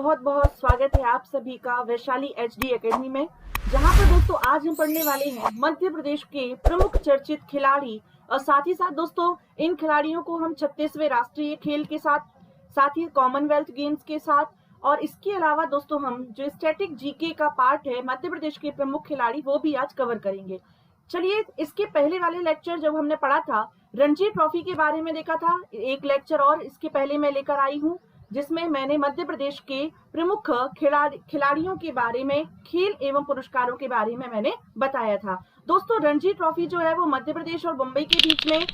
बहुत बहुत स्वागत है आप सभी का वैशाली एचडी एकेडमी में, जहां पर दोस्तों आज हम पढ़ने वाले हैं मध्य प्रदेश के प्रमुख चर्चित खिलाड़ी और साथ ही साथ दोस्तों इन खिलाड़ियों को हम 36वें राष्ट्रीय खेल के साथ ही कॉमनवेल्थ गेम्स के साथ और इसके अलावा दोस्तों हम जो स्टैटिक जीके का पार्ट है मध्य प्रदेश के प्रमुख खिलाड़ी वो भी आज कवर करेंगे। चलिए, इसके पहले वाले लेक्चर जब हमने पढ़ा था रणजी ट्रॉफी के बारे में देखा था, एक लेक्चर और इसके पहले मैं लेकर आई हूँ जिसमें मैंने मध्य प्रदेश के प्रमुख खिलाड़ियों के बारे में, खेल एवं पुरस्कारों के बारे में मैंने बताया था। दोस्तों रणजी ट्रॉफी जो है वो मध्य प्रदेश और मुंबई के बीच में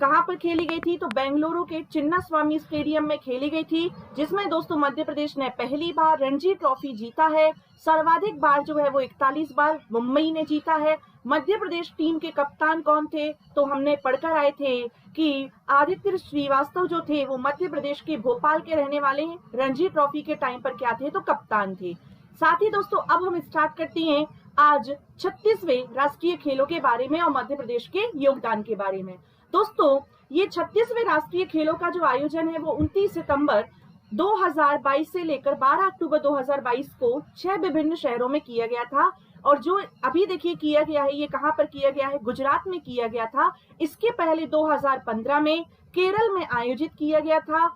कहां पर खेली गई थी, तो बेंगलुरु के चिन्ना स्वामी स्टेडियम में खेली गई थी, जिसमें दोस्तों मध्य प्रदेश ने पहली बार रणजी ट्रॉफी जीता है। सर्वाधिक बार जो है वो 41 बार मुंबई ने जीता है। मध्य प्रदेश टीम के कप्तान कौन थे, तो हमने पढ़कर आए थे कि आदित्य श्रीवास्तव जो थे वो मध्य प्रदेश के भोपाल के रहने वाले हैं। रणजी ट्रॉफी के टाइम पर क्या थे, तो कप्तान थे। साथ ही दोस्तों अब हम स्टार्ट करते हैं आज 36वें राष्ट्रीय खेलों के बारे में और मध्य प्रदेश के योगदान के बारे में। दोस्तों ये 36वें राष्ट्रीय खेलों का जो आयोजन है वो 29 सितंबर 2022 से लेकर 12 अक्टूबर 2022 को 6 विभिन्न शहरों में किया गया था। और जो अभी देखिए किया गया है, ये कहां पर किया गया है, गुजरात में किया गया था। इसके पहले 2015 में केरल में आयोजित किया गया था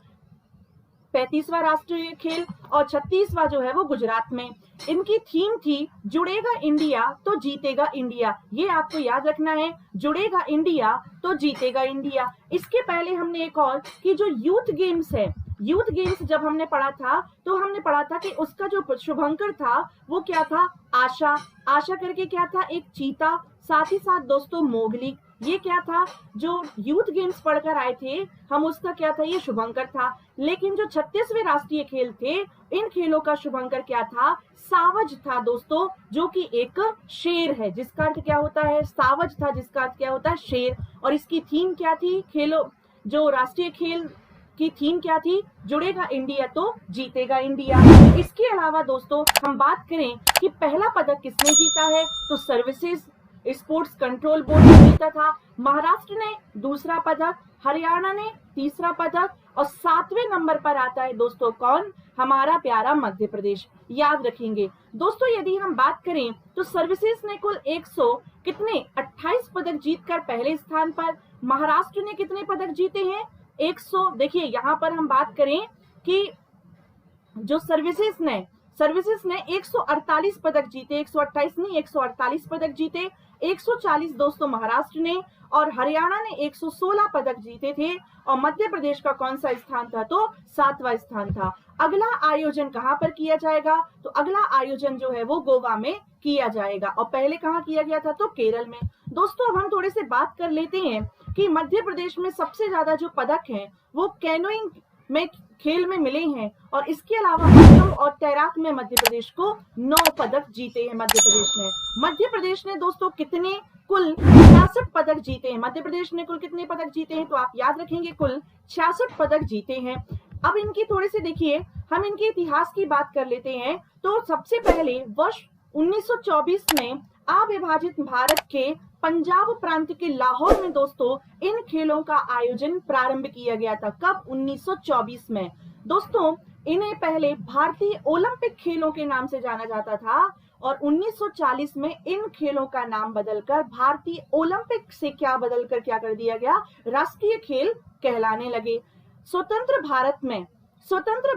35वां राष्ट्रीय खेल, और 36वां जो है वो गुजरात में। इनकी थीम थी जुड़ेगा इंडिया तो जीतेगा इंडिया। ये आपको याद रखना है, जुड़ेगा इंडिया तो जीतेगा इंडिया। इसके पहले हमने एक और कि जो यूथ गेम्स है, यूथ गेम्स जब हमने पढ़ा था तो हमने पढ़ा था कि उसका जो शुभंकर था वो क्या था, आशा। आशा करके क्या था, एक चीता। साथ ही साथ दोस्तों मोगली, ये क्या था, जो यूथ गेम्स पढ़कर आए थे हम, उसका क्या था, ये शुभंकर था। लेकिन जो 36वें राष्ट्रीय खेल थे, इन खेलों का शुभंकर क्या था, सावज था दोस्तों, जो कि एक शेर है, जिसका अर्थ क्या होता है, सावज था, जिसका अर्थ क्या होता है, शेर। और इसकी थीम क्या थी, खेलों जो राष्ट्रीय खेल की थीम क्या थी, जुड़ेगा इंडिया तो जीतेगा इंडिया। इसके अलावा दोस्तों हम बात करें कि पहला पदक किसने जीता है, तो सर्विसेज स्पोर्ट्स कंट्रोल बोर्ड ने जीता था। महाराष्ट्र ने दूसरा पदक, हरियाणा ने तीसरा पदक, और 7वें नंबर पर आता है दोस्तों कौन, हमारा प्यारा मध्य प्रदेश। याद रखेंगे दोस्तों, यदि हम बात करें तो सर्विसेज ने कुल 28 पदक जीतकर पहले स्थान पर। महाराष्ट्र ने कितने पदक जीते हैं, 100। देखिए यहाँ पर हम बात करें कि जो सर्विसेज ने 148 पदक जीते, 128 नहीं 148 पदक जीते। 140 दोस्तों महाराष्ट्र ने, और हरियाणा ने 116 पदक जीते थे। और मध्य प्रदेश का कौन सा स्थान था, तो 7वां स्थान था। अगला आयोजन कहां पर किया जाएगा, तो अगला आयोजन जो है वो गोवा में किया जाएगा, और पहले कहां किया गया था, तो केरल में। दोस्तों अब हम थोड़े से बात कर लेते हैं कि मध्य प्रदेश में सबसे ज्यादा जो पदक हैं वो कैनोइंग में खेल में मिले हैं, और इसके अलावा बच्चों और तैराक में मध्य प्रदेश को 9 पदक जीते हैं मध्य प्रदेश ने। मध्य प्रदेश ने दोस्तों कितने, कुल 66 पदक जीते हैं। मध्य प्रदेश ने कुल कितने पदक जीते हैं, तो आप याद रखेंगे कुल 66 पदक जीते हैं। अब इनकी थोड़े से देखिए, हम इनके इतिहास की बात कर लेते हैं। तो सबसे पहले वर्ष 1924 में अविभाजित भारत के पंजाब प्रांत के लाहौर में दोस्तों इन खेलों का आयोजन प्रारंभ किया गया था। कब, 1924 में। दोस्तों इन्हें पहले भारतीय ओलंपिक खेलों के नाम से जाना जाता था, और 1940 में इन खेलों का नाम बदलकर भारतीय ओलंपिक से क्या बदलकर क्या कर दिया गया, राष्ट्रीय खेल कहलाने लगे। स्वतंत्र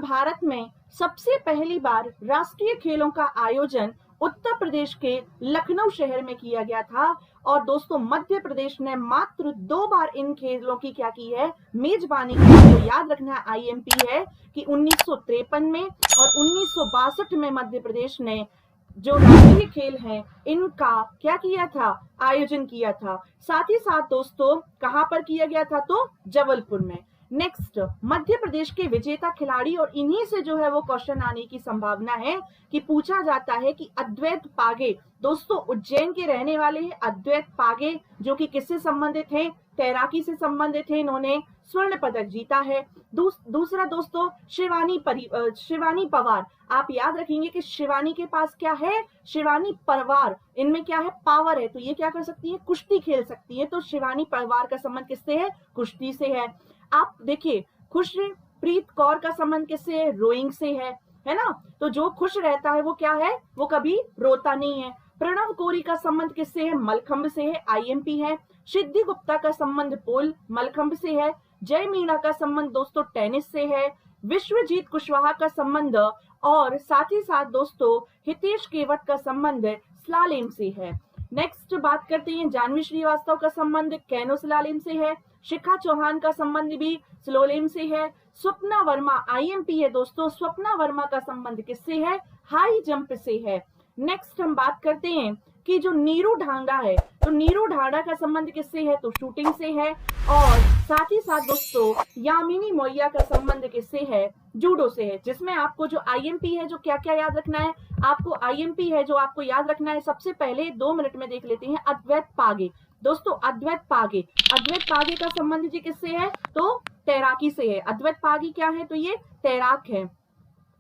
भारत में सबसे पहली बार राष्ट्रीय खेलों का आयोजन उत्तर प्रदेश के लखनऊ शहर में किया गया था। और दोस्तों मध्य प्रदेश ने मात्र 2 बार इन खेलों की क्या की है, मेजबानी की है। तो याद रखना आईएमपी है कि 1953 में और 1962 में मध्य प्रदेश ने जो राष्ट्रीय खेल हैं इनका क्या किया था, आयोजन किया था। साथ ही साथ दोस्तों कहां पर किया गया था, तो जबलपुर में। नेक्स्ट, मध्य प्रदेश के विजेता खिलाड़ी, और इन्हीं से जो है वो क्वेश्चन आने की संभावना है कि पूछा जाता है कि अद्वैत पागे, दोस्तों उज्जैन के रहने वाले हैं अद्वैत पागे, जो कि किससे संबंधित है, तैराकी से संबंधित है। इन्होंने स्वर्ण पदक जीता है। दूसरा दोस्तों शिवानी पवार, आप याद रखेंगे कि शिवानी के पास क्या है, शिवानी पवार, इनमें क्या है, पावर है, तो ये क्या कर सकती है, कुश्ती खेल सकती है। तो शिवानी पवार का संबंध किससे है, कुश्ती से है। आप देखिए खुशप्रीत कौर का संबंध किससे है, रोइंग से है। है ना। तो जो खुश रहता है वो क्या है, वो कभी रोता नहीं है। प्रणव कोरी का संबंध किससे है, मलखंब से है, आईएमपी है। सिद्धि गुप्ता का संबंध पोल मलखंब से है। जय मीणा का संबंध दोस्तों टेनिस से है। विश्वजीत कुशवाहा का संबंध और साथ ही साथ दोस्तों हितेश केवट का संबंध स्लालोम से है। नेक्स्ट बात करते हैं, जानवी श्रीवास्तव का संबंध कैनो स्लालोम से है। शिखा चौहान का संबंध भी स्लोलोम से है। स्वप्ना वर्मा आईएमपी है दोस्तों, स्वप्ना वर्मा का संबंध किससे है, हाई जंप से है। नेक्स्ट हम बात करते हैं कि जो नीरू ढांडा है, तो नीरू ढांडा का संबंध किससे है, तो शूटिंग से है। और साथ ही साथ दोस्तों यामिनी मौर्य का संबंध किससे है, जूडो से है। जिसमें आपको जो आईएमपी है, जो क्या क्या याद रखना है, आपको आईएमपी है जो आपको याद रखना है, सबसे पहले 2 मिनट में देख लेते हैं। अद्वैत पागे दोस्तों, अद्वैत पागे का संबंध जी किससे है, तो तैराकी से है। अद्वैत पागे क्या है, तो ये तैराक है।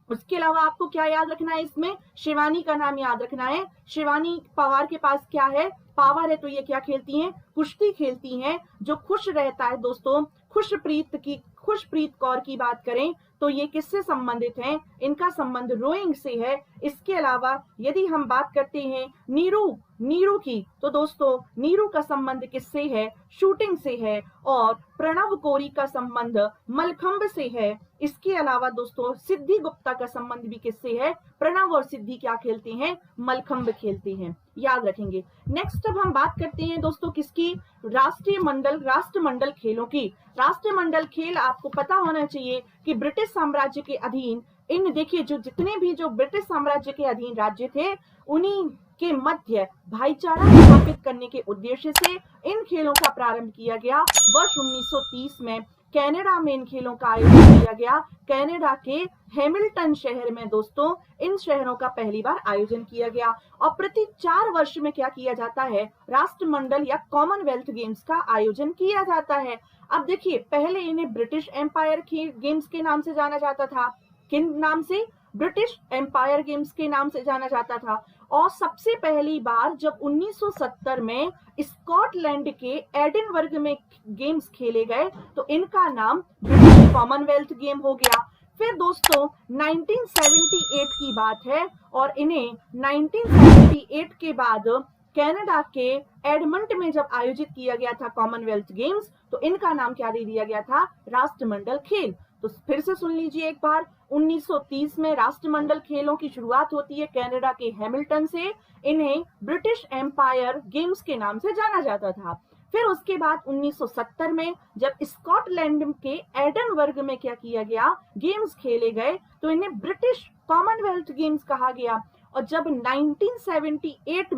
उसके अलावा आपको क्या याद रखना है, इसमें शिवानी का नाम याद रखना है। शिवानी पवार के पास क्या है, पावर है, तो ये क्या खेलती हैं, कुश्ती खेलती हैं। जो खुश रहता है दोस्तों, खुशप्रीत कौर की बात करें तो ये किससे संबंधित हैं, इनका संबंध रोइंग से है। इसके अलावा यदि हम बात करते हैं नीरू की, तो दोस्तों नीरू का संबंध किससे है, शूटिंग से है। और प्रणव कोरी का संबंध मलखंब से है। इसके अलावा दोस्तों सिद्धि गुप्ता का संबंध भी किससे है, प्रणव और सिद्धि क्या खेलते हैं, मलखंब खेलते हैं, याद रखेंगे। नेक्स्ट अब हम बात करते हैं दोस्तों किसकी, राष्ट्रमंडल खेलों की। राष्ट्रमंडल खेल आपको पता होना चाहिए कि ब्रिटिश साम्राज्य के अधीन इन देखिए जो जितने भी जो ब्रिटिश साम्राज्य के अधीन राज्य थे, उन्हीं के मध्य भाईचारा स्थापित करने के उद्देश्य से इन खेलों का प्रारंभ किया गया। वर्ष 1930 में कनाडा में इन खेलों का आयोजन किया गया। कनाडा के हैमिल्टन शहर में दोस्तों इन शहरों का पहली बार आयोजन किया गया। और प्रति 4 वर्ष में क्या किया जाता है, राष्ट्रमंडल या कॉमनवेल्थ गेम्स का आयोजन किया जाता है। अब देखिए पहले इन्हें ब्रिटिश एम्पायर गेम्स के नाम से जाना जाता था। किन नाम से, ब्रिटिश एम्पायर गेम्स के नाम से जाना जाता था। और सबसे पहली बार जब 1970 में स्कॉटलैंड के एडिनबर्ग में गेम्स खेले गए तो इनका नाम ब्रिटिश कॉमनवेल्थ गेम हो गया। फिर दोस्तों 1978 की बात है और इन्हें 1978 के बाद कनाडा के एडमंटन में जब आयोजित किया गया था कॉमनवेल्थ गेम्स, तो इनका नाम क्या दे दिया गया था, राष्ट्रमंडल खेल। तो फिर से सुन लीजिए एक बार, 1930 में राष्ट्रमंडल खेलों की शुरुआत होती है कनाडा के हैमिल्टन से। इन्हें ब्रिटिश एम्पायर गेम्स के नाम से जाना जाता था। फिर उसके बाद 1970 में जब स्कॉटलैंड के एडिनबर्ग में क्या किया गया, गेम्स खेले गए, तो इन्हें ब्रिटिश कॉमनवेल्थ गेम्स कहा गया। और जब 1978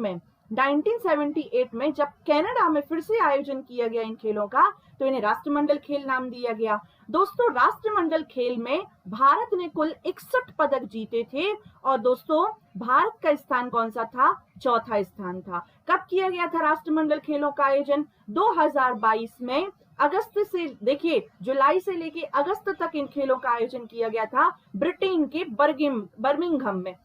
में जब कनाडा में फिर से आयोजन किया गया इन खेलों का, तो इन्हें राष्ट्रमंडल खेल नाम दिया गया। दोस्तों राष्ट्रमंडल खेल में भारत ने कुल 61 पदक जीते थे। और दोस्तों भारत का स्थान कौन सा था, चौथा स्थान था। कब किया गया था राष्ट्रमंडल खेलों का आयोजन, 2022 में। अगस्त से देखिए जुलाई से लेके अगस्त तक इन खेलों का आयोजन किया गया था ब्रिटेन के बर्मिंघम में।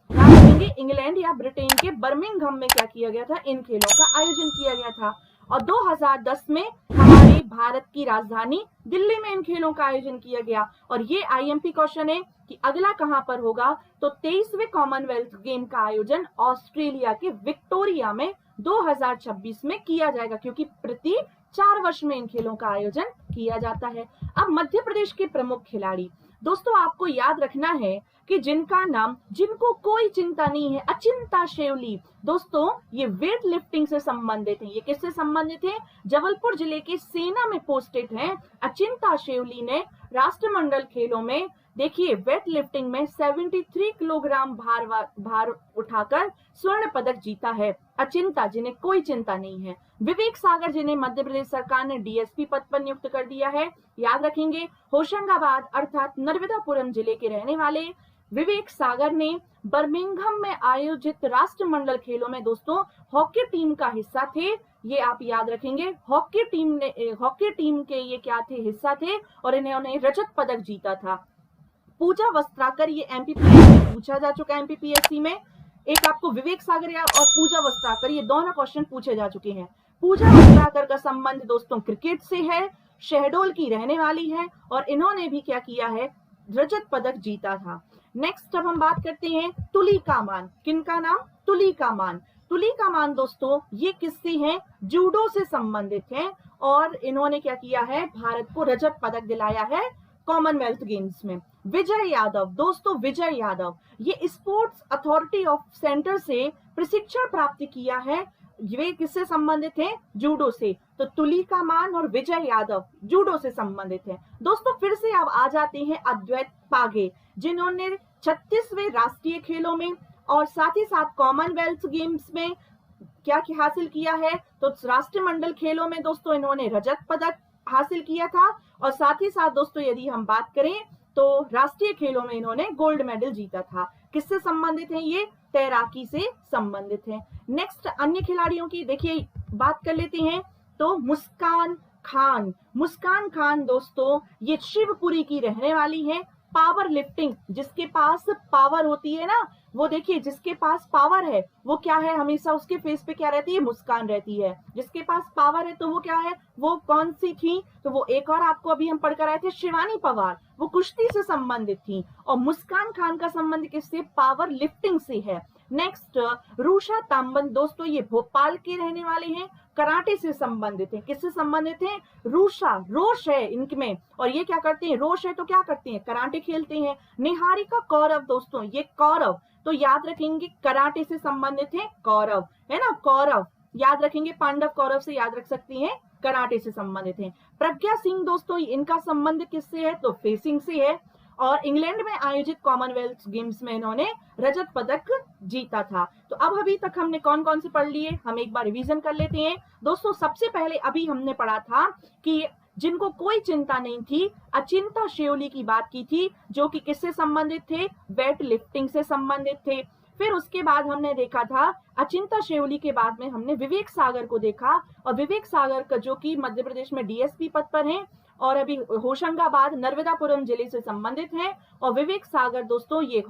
इंग्लैंड या ब्रिटेन के बर्मिंघम में क्या किया गया था, इन खेलों का आयोजन किया गया था। और 2010 में हमारे भारत की राजधानी दिल्ली में इन खेलों का आयोजन किया गया। और ये आईएमपी क्वेश्चन है कि अगला कहां पर होगा, तो 23वें कॉमनवेल्थ गेम का आयोजन ऑस्ट्रेलिया के विक्टोरिया में 2026 में किया जाएगा, क्योंकि प्रति 4 वर्ष में इन खेलों का आयोजन किया जाता है। अब मध्य प्रदेश के प्रमुख खिलाड़ी, दोस्तों आपको याद रखना है कि जिनका नाम, जिनको कोई चिंता नहीं है, अचिंता शेवली। दोस्तों ये वेट लिफ्टिंग से संबंधित है। ये किससे संबंधित है, जबलपुर जिले के सेना में पोस्टेड हैं। अचिंता शेवली ने राष्ट्रमंडल खेलों में देखिए वेट लिफ्टिंग में 73 किलोग्राम भार उठाकर स्वर्ण पदक जीता है। अचिंता, जिन्हें कोई चिंता नहीं है। विवेक सागर, जिन्हें मध्य प्रदेश सरकार ने डीएसपी पद पर नियुक्त कर दिया है, याद रखेंगे। होशंगाबाद अर्थात नर्मदापुरम जिले के रहने वाले विवेक सागर ने बर्मिंघम में आयोजित राष्ट्रमंडल खेलों में दोस्तों हॉकी टीम का हिस्सा थे। ये आप याद रखेंगे, हॉकी टीम के ये क्या थे, हिस्सा थे, और इन्होंने रजत पदक जीता था। पूजा वस्त्राकर, ये एमपीपीएससी पूछा जा चुका है, एमपीपीएससी में एक आपको विवेक सागर और पूजा वस्त्राकर, ये दोनों क्वेश्चन पूछे जा चुके हैं। पूजा वस्त्राकर का संबंध दोस्तों क्रिकेट से है, शहडोल की रहने वाली है, और इन्होंने भी क्या किया है, रजत पदक जीता था। नेक्स्ट अब हम बात करते हैं तुलिका मान। किनका नाम? तुलिका मान। तुलिका मान दोस्तों ये किससे हैं? जूडो से संबंधित हैं और इन्होंने क्या किया है? भारत को रजत पदक दिलाया है कॉमनवेल्थ गेम्स में। विजय यादव दोस्तों, विजय यादव ये स्पोर्ट्स अथॉरिटी ऑफ सेंटर से प्रशिक्षण प्राप्त किया है। वे किससे संबंधित हैं? जूडो से। तो तुलिका मान और विजय यादव जूडो से संबंधित हैं। दोस्तों फिर से अब आ जाते हैं अद्वैत पागे, जिन्होंने 36वें राष्ट्रीय खेलों में और साथ ही साथ कॉमनवेल्थ गेम्स में क्या हासिल किया है? तो राष्ट्रमंडल खेलों में दोस्तों इन्होंने रजत पदक हासिल किया था और साथ ही साथ दोस्तों यदि हम बात करें तो राष्ट्रीय खेलों में इन्होंने गोल्ड मेडल जीता था। किससे संबंधित है ये? तैराकी से संबंधित है। नेक्स्ट अन्य खिलाड़ियों की देखिए बात कर लेते हैं। तो मुस्कान खान, मुस्कान खान दोस्तों ये शिवपुरी की रहने वाली है। पावर लिफ्टिंग, जिसके पास पावर होती है ना, वो देखिए जिसके पास पावर है वो क्या है? हमेशा उसके फेस पे क्या रहती है? मुस्कान रहती है। जिसके पास पावर है तो वो क्या है? वो कौन सी थी? तो वो एक और आपको अभी हम पढ़कर आए थे, शिवानी पवार, वो कुश्ती से संबंधित थी। और मुस्कान खान का संबंध किससे? पावर लिफ्टिंग से है। नेक्स्ट रूषा तांबन दोस्तों ये भोपाल के रहने वाले हैं, कराटे से संबंधित है। किससे संबंधित है? रूषा, रोष है इनमें और ये क्या करते हैं? रोष है तो क्या करते हैं? कराटे खेलते हैं। निहारिका कौरव दोस्तों ये कौरव, तो याद रखेंगे कराटे से संबंधित है कौरव, है ना, कौरव याद रखेंगे। पांडव कौरव से याद रख सकती हैं, कराटे से संबंधित है। प्रज्ञा सिंह दोस्तों इनका संबंध किससे है? तो फेसिंग से है और इंग्लैंड में आयोजित कॉमनवेल्थ गेम्स में इन्होंने रजत पदक जीता था। तो अब अभी तक हमने कौन कौन से पढ़ लिए, हम एक बार रिवीजन कर लेते हैं। दोस्तों सबसे पहले अभी हमने पढ़ा था कि जिनको कोई चिंता नहीं थी, अचिंता शेओली की बात की थी, जो कि किससे संबंधित थे? वेट लिफ्टिंग से संबंधित थे। फिर उसके बाद हमने देखा था अचिंता शेओली के बाद में हमने विवेक सागर को देखा, और विवेक सागर का जो कि मध्य प्रदेश में डीएसपी पद पर हैं और अभी होशंगाबाद नर्मदापुरम जिले से संबंधित हैं। और विवेक सागर दोस्तों ये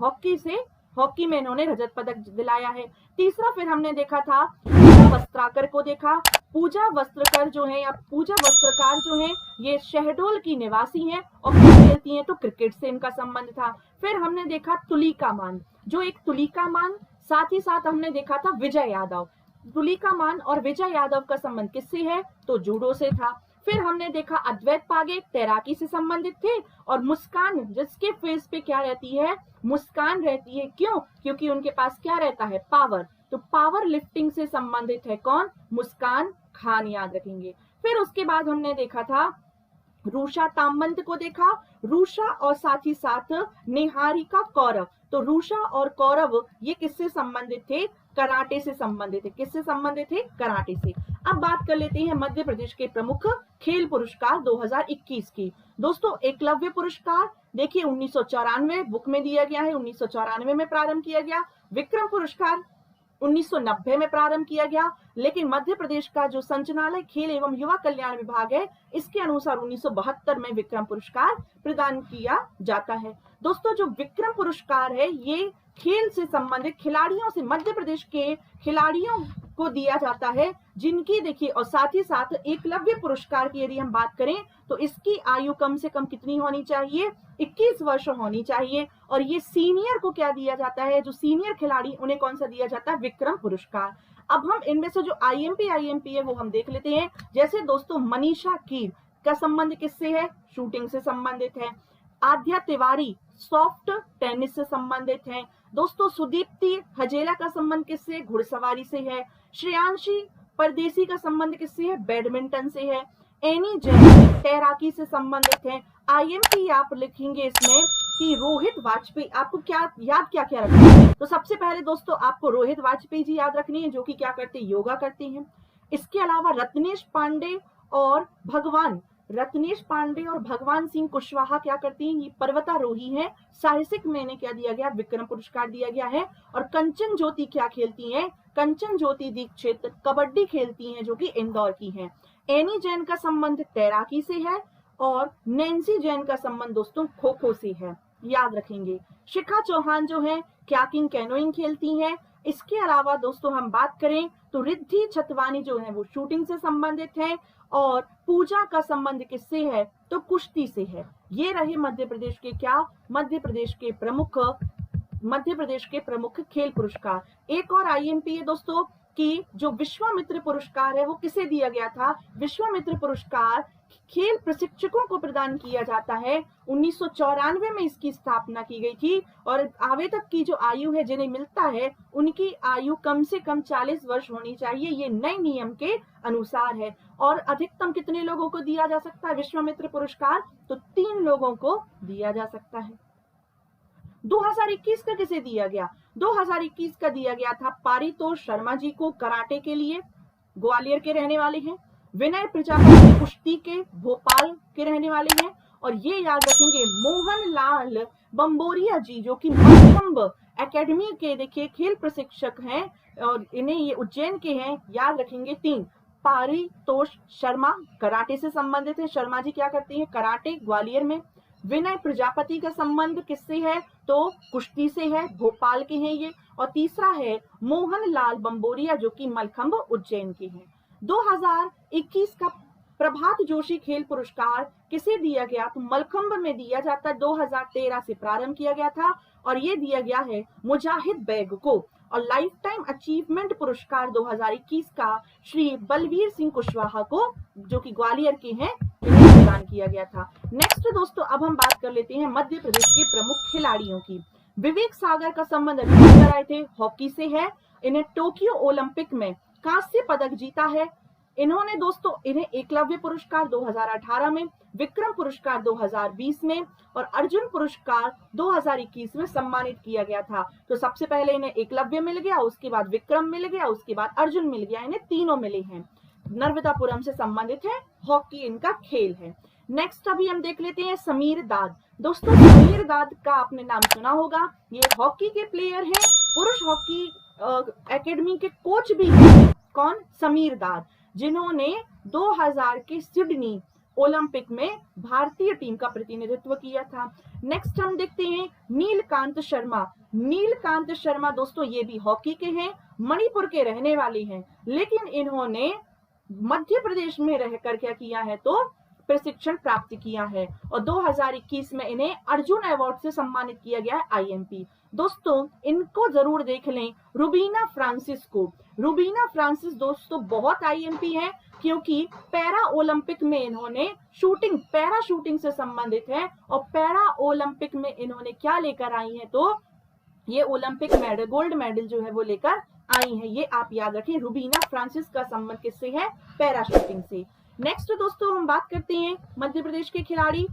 हॉकी में इन्होंने रजत पदक दिलाया है। तीसरा फिर हमने देखा था पूजा वस्त्राकर को देखा। पूजा वस्त्रकर जो है या पूजा वस्त्रकार जो है ये शहडोल की निवासी हैं और खेलती हैं, तो क्रिकेट से इनका संबंध था। फिर हमने देखा तुलिका मान, जो एक तुलिका मान, साथ ही साथ हमने देखा था विजय यादव। तुलिका मान और विजय यादव का संबंध किससे है? तो जूडो से था। फिर हमने देखा अद्वैत पागे तैराकी से संबंधित थे और मुस्कान जिसके फेस पे क्या रहती है? मुस्कान रहती है। क्यों? क्योंकि उनके पास क्या रहता है? पावर। तो पावर लिफ्टिंग से संबंधित है कौन? मुस्कान खान, याद रखेंगे। फिर उसके बाद हमने देखा था रूषा तांबंत को देखा, रूषा और साथ ही साथ निहारिका कौरव। तो रूषा और कौरव ये किससे संबंधित थे? कराटे से संबंधित है। किससे संबंधित है? कराटे से। अब बात कर लेते हैं मध्य प्रदेश के प्रमुख खेल पुरस्कार 2021 की। दोस्तों एकलव्य पुरस्कार देखिए 1994 बुक में दिया गया है, 1994 में प्रारंभ किया गया। विक्रम पुरस्कार 1990 में प्रारंभ किया गया, लेकिन मध्य प्रदेश का जो संचालय खेल एवं युवा कल्याण विभाग है इसके अनुसार 1972 में विक्रम पुरस्कार प्रदान किया जाता है। दोस्तों जो विक्रम पुरस्कार है ये खेल से संबंधित खिलाड़ियों से, मध्य प्रदेश के खिलाड़ियों को दिया जाता है जिनकी देखिए, और साथ ही साथ एकलव्य पुरस्कार की यदि हम बात करें तो इसकी आयु कम से कम कितनी होनी चाहिए? 21 वर्ष होनी चाहिए। और ये सीनियर को क्या दिया जाता है? जो सीनियर खिलाड़ी उन्हें कौन सा दिया जाता है? विक्रम पुरस्कार। अब हम इनमें से जो आईएमपी है वो हम देख लेते हैं। जैसे दोस्तों मनीषा कीर का संबंध किससे है? शूटिंग से संबंधित है। आद्या तिवारी सॉफ्ट टेनिस से संबंधित है। दोस्तों सुदीप्ति हजेला का संबंध किससे? घुड़सवारी से है। श्रेयांशी परदेसी का संबंध किससे है? बैडमिंटन से है। एनी जैन तैराकी से संबंधित है। आईएमपी आप लिखेंगे इसमें कि रोहित वाजपेयी, आपको क्या याद क्या क्या रखना है? तो सबसे पहले दोस्तों आपको रोहित वाजपेयी जी याद रखनी है, जो कि क्या करते हैं? योगा करते हैं। इसके अलावा रत्नेश पांडे और भगवान सिंह कुशवाहा क्या करती हैं? ये पर्वतारोही हैं। साहसिक में इन्हें क्या दिया गया? विक्रम पुरस्कार दिया गया है। और कंचन ज्योति क्या खेलती हैं? कंचन ज्योति दीक्षित कबड्डी खेलती हैं, जो कि इंदौर की हैं। एनी जैन का संबंध तैराकी से है और नैन्सी जैन का संबंध दोस्तों खो खो से है, याद रखेंगे। शिखा चौहान जो है कयाकिंग कैनोइंग खेलती हैं। इसके अलावा दोस्तों हम बात करें तो रिद्धि छतवानी जो है वो शूटिंग से संबंधित है। और पूजा का संबंध किससे है? तो कुश्ती से है। ये रहे मध्य प्रदेश के क्या? मध्य प्रदेश के प्रमुख मध्य प्रदेश के प्रमुख खेल पुरस्कार। एक और आईएमपी है दोस्तों कि जो विश्वामित्र पुरस्कार है वो किसे दिया गया था। विश्वामित्र पुरस्कार खेल प्रशिक्षकों को प्रदान किया जाता है। 1994 में इसकी स्थापना की गई थी और आवेदक की जो आयु है जिन्हें मिलता है उनकी आयु कम से कम 40 वर्ष होनी चाहिए, ये नए नियम के अनुसार है। और अधिकतम कितने लोगों को दिया जा सकता है विश्वामित्र पुरस्कार, तो 3 लोगों को दिया जा सकता है। 2021 का किसे दिया गया, 2021 का दिया गया था पारितोष शर्मा जी को कराटे के लिए, ग्वालियर के रहने वाले हैं। विनय प्रजापति कुश्ती के, भोपाल के रहने वाले हैं। और ये याद रखेंगे मोहन लाल बम्बोरिया जी जो कि मलखंब एकेडमी के देखिए खेल प्रशिक्षक हैं और इन्हें ये उज्जैन के हैं। याद रखेंगे 3, पारितोष शर्मा कराटे से संबंधित है, शर्मा जी क्या करती हैं कराटे ग्वालियर में। विनय प्रजापति का संबंध किससे है, तो कुश्ती से है, भोपाल के हैं ये। और तीसरा है मोहन लाल बम्बोरिया जो कि मलखंब उज्जैन के हैं। 2021 का प्रभात जोशी खेल पुरस्कार किसे दिया गया, तो मलखंब में दिया जाता है। 2013 से प्रारंभ किया गया था और ये दिया गया है मुजाहिद बैग को। और लाइफ टाइम अचीवमेंट पुरस्कार 2021 का श्री बलवीर सिंह कुशवाहा को जो कि ग्वालियर के हैं प्रदान किया गया था। नेक्स्ट दोस्तों अब हम बात कर लेते हैं मध्य प्रदेश के प्रमुख खिलाड़ियों की। विवेक सागर का संबंध अभी आए थे हॉकी से है। इन्हें टोक्यो ओलंपिक में कांस्य पदक जीता है। इन्होंने दोस्तों इन्हें एकलव्य पुरस्कार 2018 में, विक्रम पुरस्कार 2020 में और अर्जुन पुरस्कार 2021 में सम्मानित किया गया था। तो सबसे पहले इन्हें एकलव्य मिल गया, उसके बाद विक्रम मिल गया, उसके बाद अर्जुन मिल गया, इन्हें तीनों मिले हैं। नर्मदापुरम से संबंधित है, हॉकी इनका खेल है। नेक्स्ट अभी हम देख लेते हैं समीर दाद। दोस्तों समीर दाद का आपने नाम सुना होगा, ये हॉकी के प्लेयर हैं, पुरुष हॉकी एकेडमी के कोच भी हैं। कौन, समीर दाद, जिन्होंने 2000 के सिडनी ओलंपिक में भारतीय टीम का प्रतिनिधित्व किया था। नेक्स्ट हम देखते हैं नीलकांत शर्मा। नीलकांत शर्मा दोस्तों ये भी हॉकी के हैं, मणिपुर के रहने वाले हैं, लेकिन इन्होंने मध्य प्रदेश में रहकर क्या किया है, तो प्रशिक्षण प्राप्त किया है। और 2021 में इन्हें अर्जुन अवार्ड से सम्मानित किया गया है आईएमपी। दोस्तों इनको जरूर देख लें, रुबीना फ्रांसिस को। रुबीना फ्रांसिस दोस्तों बहुत आईएमपी है क्योंकि पैरा ओलंपिक में इन्होंने शूटिंग, पैरा शूटिंग से संबंधित है। और पैरा ओलंपिक में इन्होंने क्या लेकर आई है, तो ये ओलंपिक मेडल, गोल्ड मेडल जो है वो लेकर आई है। ये आप याद रखें, रुबीना फ्रांसिस का संबंध किससे है, पैरा शूटिंग से। नेक्स्ट दोस्तों हम बात करते हैं मध्य प्रदेश के खिलाड़ी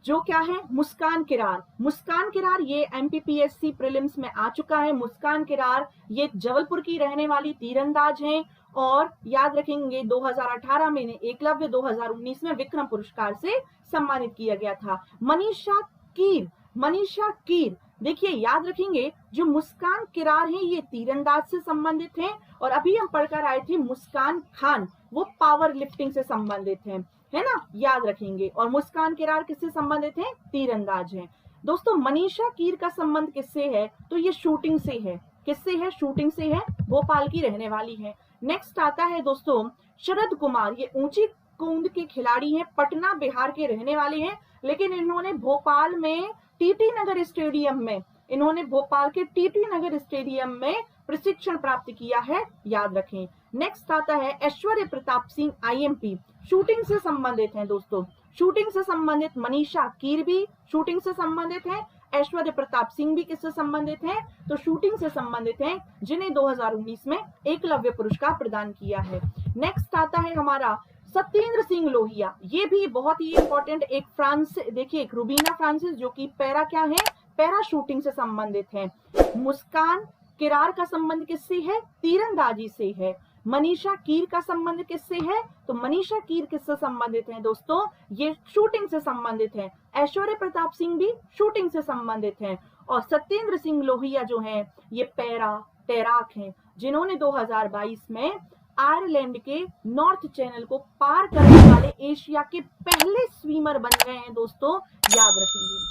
जो क्या है, मुस्कान किरार। मुस्कान किरार ये एमपीपीएससी प्रीलिम्स में आ चुका है। मुस्कान किरार ये जबलपुर की रहने वाली तीरंदाज हैं और याद रखेंगे 2018 में इन्हें एकलव्य, 2019 में विक्रम पुरस्कार से सम्मानित किया गया था। मनीषा कीर, मनीषा कीर देखिए याद रखेंगे जो मुस्कान किरार हैं ये तीरंदाज से संबंधित हैं और अभी हम पढ़कर आए थे मुस्कान खान वो पावर लिफ्टिंग से संबंधित हैं, है ना, याद रखेंगे। और मुस्कान किरार किससे संबंधित है, तीरंदाज हैं। दोस्तों मनीषा कीर का संबंध किससे है, तो ये शूटिंग से है। किससे है, शूटिंग से है, भोपाल की रहने वाली है। नेक्स्ट आता है दोस्तों शरद कुमार, ये ऊंची कूद के खिलाड़ी हैं, पटना बिहार के रहने वाले हैं, लेकिन इन्होंने भोपाल में टीटी नगर स्टेडियम में, इन्होंने भोपाल के टीटी नगर स्टेडियम में प्रशिक्षण प्राप्त किया है, याद रखें। नेक्स्ट आता है ऐश्वर्य प्रताप सिंह आईएमपी, शूटिंग से संबंधित हैं दोस्तों। शूटिंग से संबंधित मनीषा कीर भी शूटिंग से संबंधित है, ऐश्वर्य प्रताप सिंह भी किससे संबंधित हैं, तो शूटिंग से संबंधित हैं, जिन्हें 2019 में एकलव्य पुरस्कार प्रदान किया है। नेक्स्ट आता है हमारा सत्येंद्र सिंह लोहिया, ये भी बहुत ही इंपॉर्टेंट, एक फ्रांस, देखिए एक रुबीना फ्रांसिस जो कि पैरा क्या है, पैरा शूटिंग से संबंधित है। मुस्कान किरार का संबंध किससे है, तीरंदाजी से है। मनीषा कीर का संबंध किससे है, तो मनीषा कीर किससे संबंधित है दोस्तों, ये शूटिंग से संबंधित है। ऐश्वर्य प्रताप सिंह भी शूटिंग से संबंधित हैं और सत्येंद्र सिंह लोहिया जो हैं ये पैरा तैराक हैं, जिन्होंने 2022 में आयरलैंड के नॉर्थ चैनल को पार करने वाले एशिया के पहले स्विमर बन गए हैं दोस्तों, याद रखेंगे।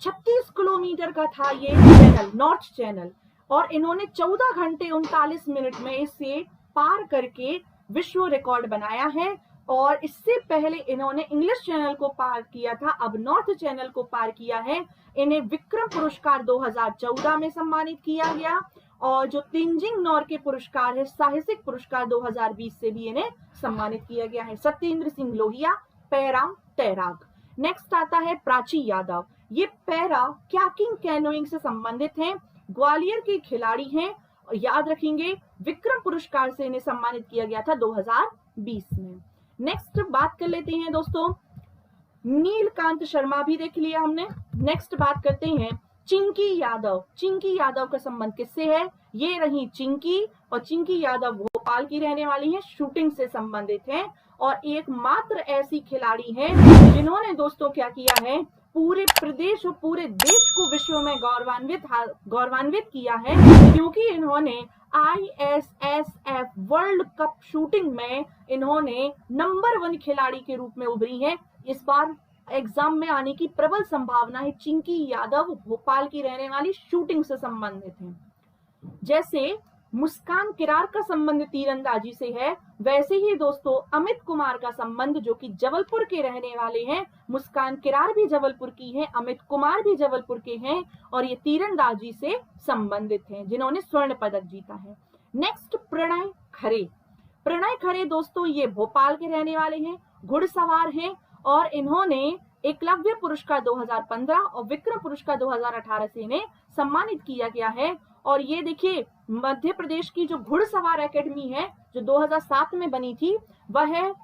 36 किलोमीटर का था ये चैनल, नॉर्थ चैनल, और इन्होंने 14 घंटे 39 मिनट में इसे पार करके विश्व रिकॉर्ड बनाया है। और इससे पहले इन्होंने इंग्लिश चैनल को पार किया था, अब नॉर्थ चैनल को पार किया है। इन्हें विक्रम पुरस्कार 2014 में सम्मानित किया गया, और जो तेंजिंग नोर्गे पुरस्कार है, साहसिक पुरस्कार 2020 से भी इन्हें सम्मानित किया गया है। सत्येंद्र सिंह लोहिया, पैरा तैराक। नेक्स्ट आता है प्राची यादव, ये पैरा क्याकिंग कैनोइंग से संबंधित हैं, ग्वालियर के खिलाड़ी हैं, और याद रखेंगे विक्रम पुरस्कार से इन्हें सम्मानित किया गया था 2020 में। नेक्स्ट बात कर लेते हैं दोस्तों, नीलकांत शर्मा भी देख लिया हमने। नेक्स्ट बात करते हैं चिंकी यादव। चिंकी यादव का संबंध किससे है? ये रही चिंकी, और चिंकी यादव भोपाल की रहने वाली हैं, शूटिंग से संबंधित हैं, और एकमात्र ऐसी खिलाड़ी हैं जिन्होंने दोस्तों क्या किया है, पूरे प्रदेश और पूरे देश को विश्व में गौरवान्वित किया है, क्योंकि इन्होंने ISSF वर्ल्ड कप शूटिंग में इन्होंने नंबर 1 खिलाड़ी के रूप में उभरी हैं। इस बार एग्जाम में आने की प्रबल संभावना है। चिंकी यादव भोपाल की रहने वाली, शूटिंग से संबंधित हैं। जैसे मुस्कान किरार का संबंध तीरंदाजी से है, वैसे ही दोस्तों अमित कुमार का संबंध, जो कि जबलपुर के रहने वाले हैं, मुस्कान किरार भी जबलपुर की हैं, अमित कुमार भी जबलपुर के हैं, और ये तीरंदाजी से संबंधित हैं, जिन्होंने स्वर्ण पदक जीता है। नेक्स्ट प्रणय खरे। प्रणय खरे दोस्तों ये भोपाल के रहने वाले हैं, घुड़सवार हैं, और इन्होंने एकलव्य पुरस्कार 2015 और विक्रम पुरस्कार 2018 से इन्हें सम्मानित किया गया है। और ये देखिए मध्य प्रदेश की जो घुड़सवार एकेडमी है, जो 2007 में बनी थी, वह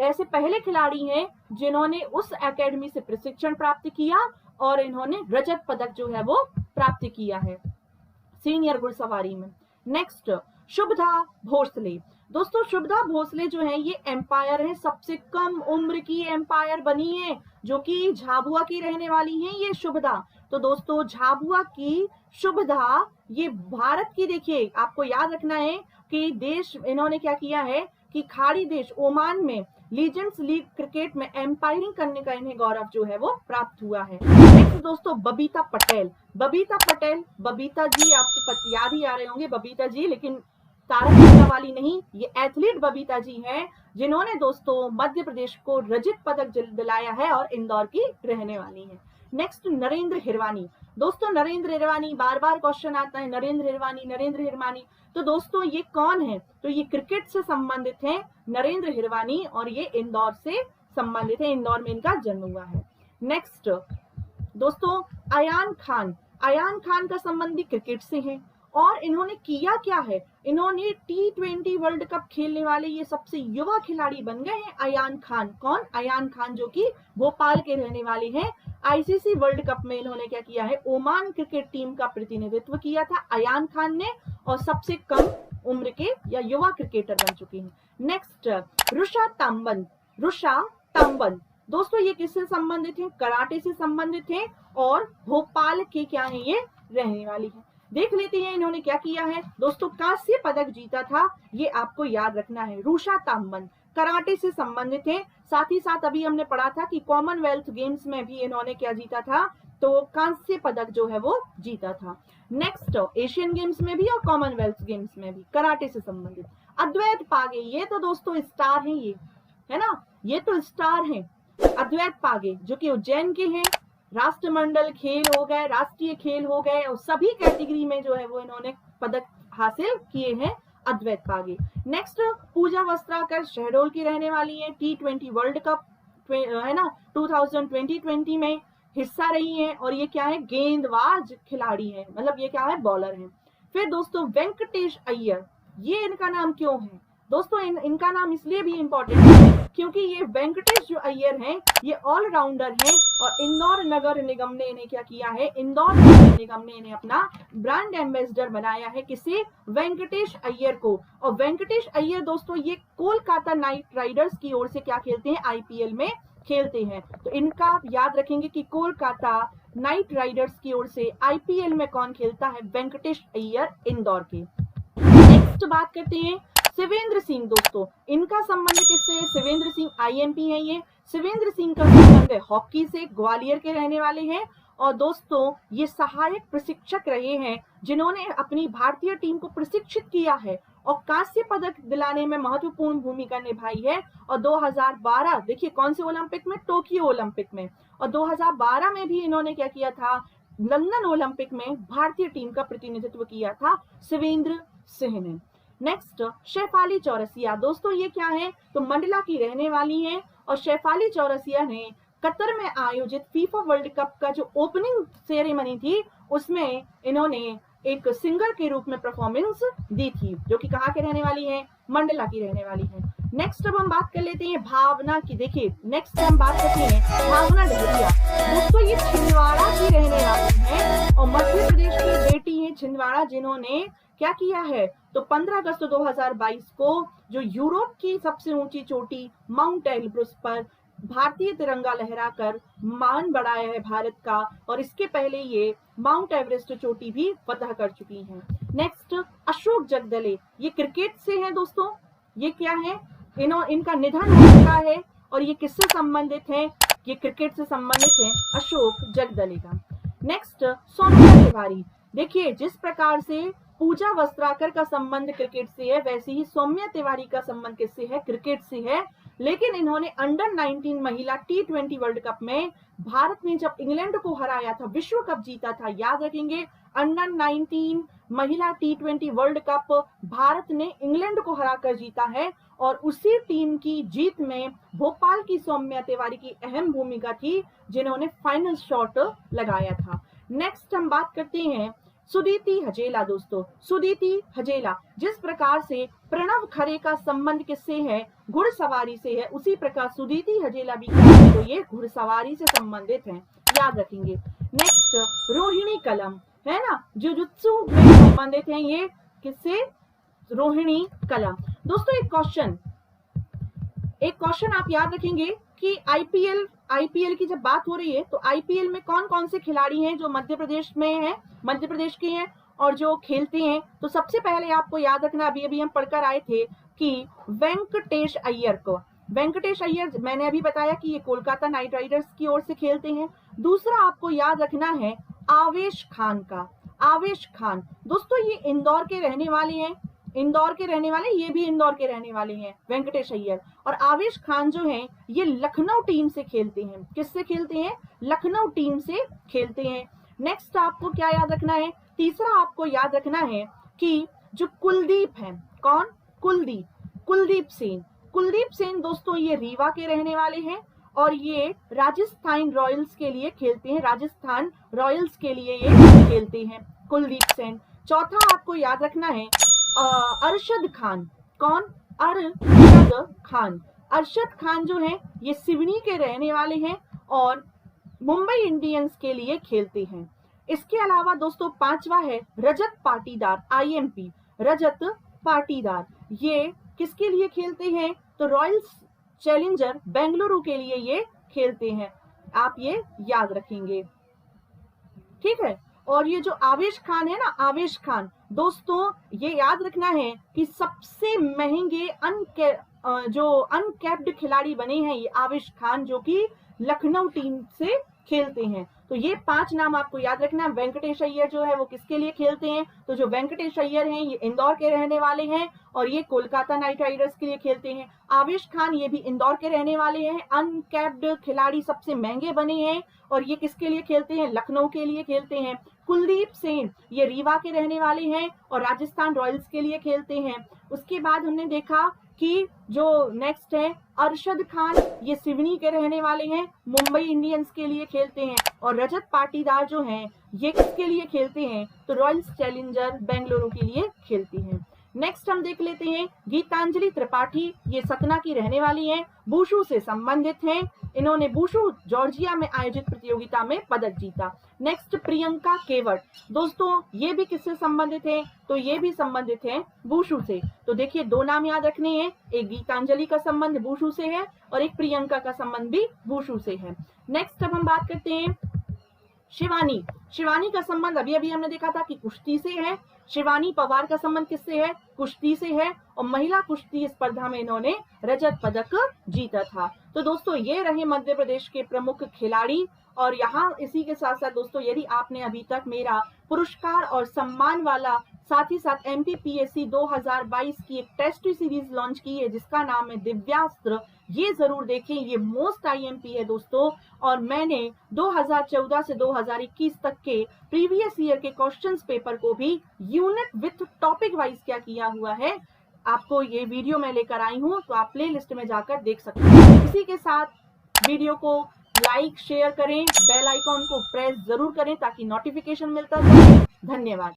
ऐसे पहले खिलाड़ी हैं जिन्होंने उस एकेडमी से प्रशिक्षण प्राप्त किया, और इन्होंने रजत पदक जो है वो प्राप्त किया है सीनियर घुड़सवारी में। नेक्स्ट शुभदा भोसले। दोस्तों शुभदा भोसले जो है ये एम्पायर है, सबसे कम उम्र की एम्पायर बनी है, जो कि झाबुआ की रहने वाली हैं ये शुभदा। तो दोस्तों झाबुआ की शुभदा ये भारत की, देखिए आपको याद रखना है कि देश, इन्होंने क्या किया है कि खाड़ी देश ओमान में लीजेंड्स लीग क्रिकेट में एम्पायरिंग करने का इन्हें गौरव जो है वो प्राप्त हुआ है। नेक्स्ट दोस्तों बबीता पटेल। बबीता पटेल, बबीता जी आपको याद ही आ रहे होंगे बबीता जी, लेकिन तारक मेहता वाली नहीं, ये एथलीट बबीता जी हैं, जिन्होंने दोस्तों मध्य प्रदेश को रजत पदक दिलाया है, और इंदौर की रहने वाली हैं। नेक्स्ट नरेंद्र हिरवानी। दोस्तों नरेंद्र हिरवानी, बार बार क्वेश्चन आता है नरेंद्र हिरवानी, नरेंद्र हिरवानी। तो दोस्तों ये कौन है? तो ये क्रिकेट से संबंधित हैं नरेंद्र हिरवानी, और ये इंदौर से संबंधित है, इंदौर में इनका जन्म हुआ है। नेक्स्ट दोस्तों अयान खान। अयान खान का संबंध भी क्रिकेट से है, और इन्होंने किया क्या है, इन्होंने T20 वर्ल्ड कप खेलने वाले ये सबसे युवा खिलाड़ी बन गए हैं अयान खान। कौन? अयान खान, जो कि भोपाल के रहने वाले हैं। ICC वर्ल्ड कप में इन्होंने क्या किया है, ओमान क्रिकेट टीम का प्रतिनिधित्व किया था अयान खान ने, और सबसे कम उम्र के या युवा क्रिकेटर बन चुके हैं। नेक्स्ट रुषा तांबन। रुषा तांबन दोस्तों ये किससे संबंधित है? कराटे से संबंधित है, और भोपाल के क्या है ये रहने वाली है। देख लेते हैं इन्होंने क्या किया है। दोस्तों कांस्य पदक जीता था, ये आपको याद रखना है। रुषा तांबन कराटे से संबंधित है, साथ ही साथ अभी हमने पढ़ा था कि कॉमनवेल्थ गेम्स में भी इन्होंने क्या जीता था, तो कांस्य पदक जो है वो जीता था। नेक्स्ट एशियन गेम्स में भी और कॉमनवेल्थ गेम्स में भी कराटे से संबंधित। अद्वैत पागे, ये तो दोस्तों स्टार हैं, ये है ना, ये तो स्टार हैं अद्वैत पागे, जो कि उज्जैन के हैं। राष्ट्रमंडल खेल हो गए, राष्ट्रीय खेल हो गए, और सभी कैटेगरी में जो है वो इन्होंने पदक हासिल किए हैं अद्वैत पागे। नेक्स्ट पूजा वस्त्राकर, शहडोल की रहने वाली है, T20 वर्ल्ड कप है ना 2020 में हिस्सा रही हैं, और ये क्या है, गेंदबाज खिलाड़ी है, मतलब ये क्या है, बॉलर है। फिर दोस्तों वेंकटेश अय्यर, ये इनका नाम क्यों है दोस्तों? इनका नाम इसलिए भी इंपॉर्टेंट है क्योंकि ये वेंकटेश जो अय्यर हैं ये ऑलराउंडर हैं, और इंदौर नगर निगम ने इन्हें क्या किया है, इंदौर नगर निगम ने इन्हें अपना ब्रांड एम्बेसडर बनाया है। किसे? वेंकटेश अय्यर को। और वेंकटेश अय्यर दोस्तों ये कोलकाता नाइट राइडर्स की ओर से क्या खेलते हैं, IPL में खेलते हैं। तो इनका आप याद रखेंगे कि कोलकाता नाइट राइडर्स की ओर से IPL में कौन खेलता है, वेंकटेश अय्यर इंदौर के। नेक्स्ट बात करते हैं शिवेंद्र सिंह। दोस्तों इनका संबंध किससे है? शिवेंद्र सिंह IMP है ये। शिवेंद्र सिंह का संबंध है हॉकी से, ग्वालियर के रहने वाले हैं, और दोस्तों ये सहायक प्रशिक्षक रहे हैं जिन्होंने अपनी भारतीय टीम को प्रशिक्षित किया है, और कांस्य पदक दिलाने में महत्वपूर्ण भूमिका निभाई है। और 2012 देखिए कौन से ओलंपिक में, टोक्यो ओलंपिक में, और 2012 में भी इन्होंने क्या किया था, लंदन ओलंपिक में भारतीय टीम का प्रतिनिधित्व किया था शिवेंद्र सिंह ने। नेक्स्ट शेफाली चौरसिया, दोस्तों ये क्या है, तो मंडला की रहने वाली हैं और शेफाली चौरसिया ने कतर में आयोजित फीफा वर्ल्ड कप का जो ओपनिंग सेरेमनी थी उसमें इन्होंने एक सिंगर के रूप में परफॉर्मेंस दी थी, जो कि कहाँ के रहने वाली है, मंडला की रहने वाली है। नेक्स्ट अब हम बात कर लेते हैं भावना की। देखिए नेक्स्ट हम बात करते हैं भावना डहरिया, दोस्तों ये छिंदवाड़ा की रहने वाली है और मध्य प्रदेश की बेटी है छिंदवाड़ा, जिन्होंने क्या किया है, तो 15 अगस्त 2022 को जो यूरोप की सबसे ऊंची चोटी माउंट एल्ब्रुस पर भारतीय तिरंगा लहराकर मान बढ़ाया है भारत का, और इसके पहले ये माउंट एवरेस्ट चोटी भी फतह कर चुकी हैं। नेक्स्ट अशोक जगदले, ये क्रिकेट से है दोस्तों, ये क्या है, इनका निधन हो चुका है और ये किससे संबंधित है, ये क्रिकेट से संबंधित है अशोक जगदले का। नेक्स्ट सौम्या तिवारी, देखिए जिस प्रकार से पूजा वस्त्राकर का संबंध क्रिकेट से है, वैसे ही सौम्या तिवारी का संबंध किससे है, क्रिकेट से है। लेकिन इन्होंने अंडर 19 महिला T20 वर्ल्ड कप में भारत ने जब इंग्लैंड को हराया था, विश्व कप जीता था, याद रखेंगे, अंडर 19 महिला T20 वर्ल्ड कप भारत ने इंग्लैंड को हराकर जीता है और उसी टीम की जीत में भोपाल की सौम्या तिवारी की अहम भूमिका थी, जिन्होंने फाइनल शॉट लगाया था। नेक्स्ट हम बात करते हैं सुदीति हजेला, दोस्तों सुदीति हजेला, जिस प्रकार से प्रणव खरे का संबंध किससे है, घुड़सवारी से है, उसी प्रकार सुदीति हजेला भी तो ये घुड़सवारी से संबंधित हैं, याद रखेंगे। नेक्स्ट रोहिणी कलम है ना, जुजुत्सु में संबंधित हैं, ये किससे, रोहिणी कलम। दोस्तों एक क्वेश्चन आप याद रखेंगे कि आईपीएल की जब बात हो रही है तो आईपीएल में कौन कौन से खिलाड़ी हैं जो मध्य प्रदेश में हैं, मध्य प्रदेश के हैं और जो खेलते हैं। तो सबसे पहले आपको याद रखना, अभी हम पढ़कर आए थे कि वेंकटेश अय्यर को, वेंकटेश अय्यर मैंने अभी बताया कि ये कोलकाता नाइट राइडर्स की ओर से खेलते हैं। दूसरा आपको याद रखना है आवेश खान का, आवेश खान दोस्तों ये इंदौर के रहने वाले हैं, इंदौर के रहने वाले, ये भी इंदौर के रहने वाले हैं वेंकटेश अय्यर। और आवेश खान जो हैं ये लखनऊ टीम से खेलते हैं, किससे खेलते हैं, लखनऊ टीम से खेलते हैं। नेक्स्ट आपको क्या याद रखना है, तीसरा आपको याद रखना है कि जो कुलदीप हैं, कौन, कुलदीप सेन, कुलदीप सेन दोस्तों ये रीवा के रहने वाले हैं और ये राजस्थान रॉयल्स के लिए खेलते हैं, राजस्थान रॉयल्स के लिए ये खेलते हैं कुलदीप सेन। चौथा आपको याद रखना है अरशद खान, कौन, अरशद खान, अरशद खान जो है ये सिवनी के रहने वाले हैं और मुंबई इंडियंस के लिए खेलते हैं। इसके अलावा दोस्तों पांचवा है रजत पाटीदार, आईएमपी रजत पाटीदार, ये किसके लिए खेलते हैं, तो रॉयल्स चैलेंजर बेंगलुरु के लिए ये खेलते हैं, आप ये याद रखेंगे, ठीक है। और ये जो आवेश खान है ना, आवेश खान दोस्तों ये याद रखना है कि सबसे महंगे जो अनकैप्ड खिलाड़ी बने हैं ये आवेश खान, जो कि लखनऊ टीम से खेलते हैं। तो ये 5 नाम आपको याद रखना। वेंकटेश अय्यर जो है वो किसके लिए खेलते हैं, तो जो वेंकटेश अय्यर हैं ये इंदौर के रहने वाले हैं और ये कोलकाता नाइट राइडर्स के लिए खेलते हैं। आवेश खान ये भी इंदौर के रहने वाले हैं, अनकैप्ड खिलाड़ी सबसे महंगे बने हैं और ये किसके लिए खेलते हैं, लखनऊ के लिए खेलते हैं। कुलदीप सेन ये रीवा के रहने वाले हैं और राजस्थान रॉयल्स के लिए खेलते हैं। उसके बाद हमने देखा कि जो नेक्स्ट है अरशद खान ये सिवनी के रहने वाले हैं, मुंबई इंडियंस के लिए खेलते हैं और रजत पाटीदार जो हैं ये किसके लिए खेलते हैं, तो रॉयल्स चैलेंजर बेंगलुरु के लिए खेलती हैं। नेक्स्ट हम देख लेते हैं गीतांजलि त्रिपाठी, ये सतना की रहने वाली हैं, वुशु से संबंधित हैं, इन्होंने वुशु जॉर्जिया में आयोजित प्रतियोगिता में पदक जीता। नेक्स्ट प्रियंका केवट, दोस्तों ये भी किससे संबंधित है, तो ये भी संबंधित है वुशु से। तो देखिए 2 नाम याद रखने हैं, एक गीतांजलि का संबंध वुशु से है और एक प्रियंका का संबंध भी वुशु से है। नेक्स्ट अब हम बात करते हैं शिवानी, शिवानी का संबंध अभी हमने देखा था कि कुश्ती से है। शिवानी पवार का संबंध किससे है, कुश्ती से है और महिला कुश्ती स्पर्धा में इन्होंने रजत पदक जीता था। तो दोस्तों ये रहे मध्य प्रदेश के प्रमुख खिलाड़ी। और यहाँ इसी के साथ साथ दोस्तों यदि आपने अभी तक मेरा पुरस्कार और सम्मान वाला साथ ही साथ MPPSC 2022 की एक टेस्ट सीरीज लॉन्च की है जिसका नाम है दिव्यास्त्र। ये जरूर देखें, ये मोस्ट IMP है दोस्तों। और मैंने 2014 से 2021 तक के प्रीवियस ईयर के क्वेश्चंस पेपर को भी यूनिट विथ टॉपिक वाइज क्या किया हुआ है, आपको ये वीडियो मैं लेकर आई हूँ, तो आप प्लेलिस्ट में जाकर देख सकते हैं। इसी के साथ वीडियो को लाइक शेयर करें, बेल आइकॉन को प्रेस जरूर करें ताकि नोटिफिकेशन मिलता रहे। धन्यवाद।